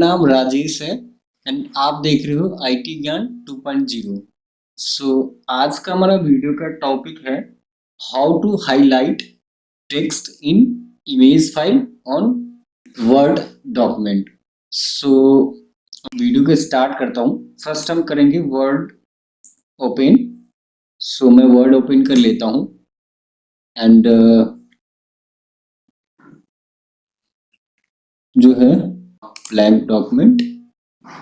नाम राजेश है एंड आप देख रहे हो आईटी ज्ञान 2.0। सो आज का हमारा वीडियो का टॉपिक है how to highlight text in image file on Word document. So video को स्टार्ट करता हूँ। फर्स्ट हम करेंगे वर्ड ओपन। सो मैं वर्ड ओपन कर लेता हूँ एंड जो है ब्लैंक डॉक्यूमेंट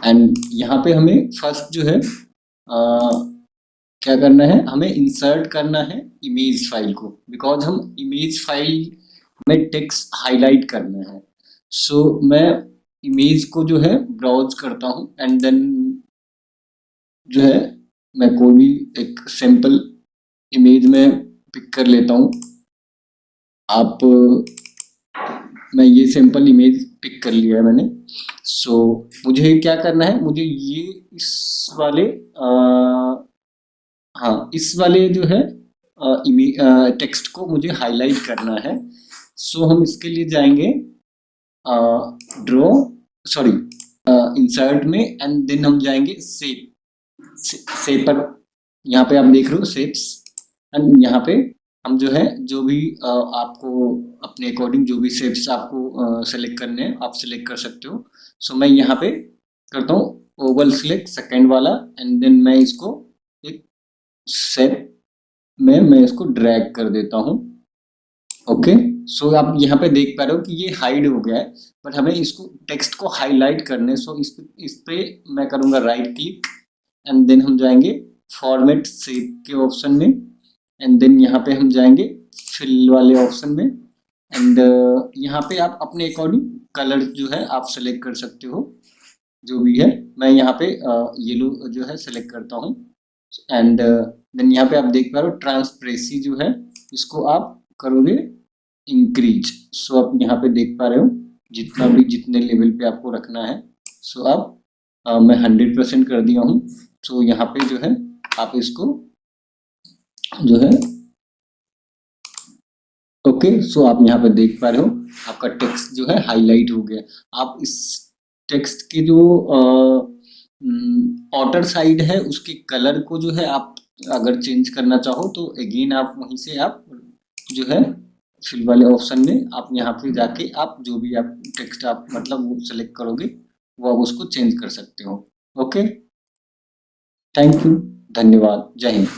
एंड यहाँ पे हमें फर्स्ट जो है क्या करना है, हमें इंसर्ट करना है इमेज फाइल को, बिकॉज हम इमेज फाइल में टेक्स्ट हाईलाइट करना है। सो मैं इमेज को जो है ब्राउज करता हूँ एंड देन जो है मैं कोई भी एक सिंपल इमेज में पिक कर लेता हूँ। आप मैं ये सिंपल इमेज पिक कर लिया है मैंने। सो मुझे क्या करना है, मुझे ये इस वाले हाँ इस वाले जो है टेक्स्ट को मुझे हाईलाइट करना है। सो हम इसके लिए जाएंगे ड्रॉ सॉरी इंसर्ट में एंड देन हम जाएंगे सेप पर। यहाँ पे आप देख रहे हो शेप्स एंड यहाँ पे हम जो है जो भी आपको अपने अकॉर्डिंग जो भी शेप्स आपको सेलेक्ट करने हैं आप सेलेक्ट कर सकते हो। सो मैं यहाँ पे करता हूँ ओवल सिलेक्ट सेकेंड वाला एंड देन मैं इसको एक शेप में मैं इसको ड्रैग कर देता हूँ। ओके, सो आप यहाँ पे देख पा रहे हो कि ये हाइड हो गया है, बट हमें इसको टेक्स्ट को हाईलाइट करने। सो इस पे मैं करूँगा राइट क्लिक एंड देन हम जाएंगे फॉर्मेट शेप के ऑप्शन में एंड देन यहाँ पे हम जाएंगे फिल वाले ऑप्शन में एंड यहाँ पे आप अपने अकॉर्डिंग कलर जो है आप सेलेक्ट कर सकते हो जो भी है। मैं यहाँ पे येलो जो है सेलेक्ट करता हूँ एंड देन यहाँ पे आप देख पा रहे हो ट्रांसपेरेंसी जो है इसको आप करोगे इंक्रीज। सो आप यहाँ पे देख पा रहे हो जितना भी जितने लेवल पे आपको रखना है। सो आप मैं 100% कर दिया हूँ। सो यहाँ पे जो है आप इसको जो है ओके, सो आप यहाँ पे देख पा रहे हो आपका टेक्स्ट जो है हाईलाइट हो गया। आप इस टेक्स्ट के जो आउटर साइड है उसके कलर को जो है आप अगर चेंज करना चाहो तो अगेन आप वहीं से आप जो है फिल वाले ऑप्शन में आप यहाँ पे जाके आप जो भी आप टेक्स्ट आप मतलब वो सेलेक्ट करोगे वो आप उसको चेंज कर सकते हो। ओके, थैंक यू, धन्यवाद, जय हिंद।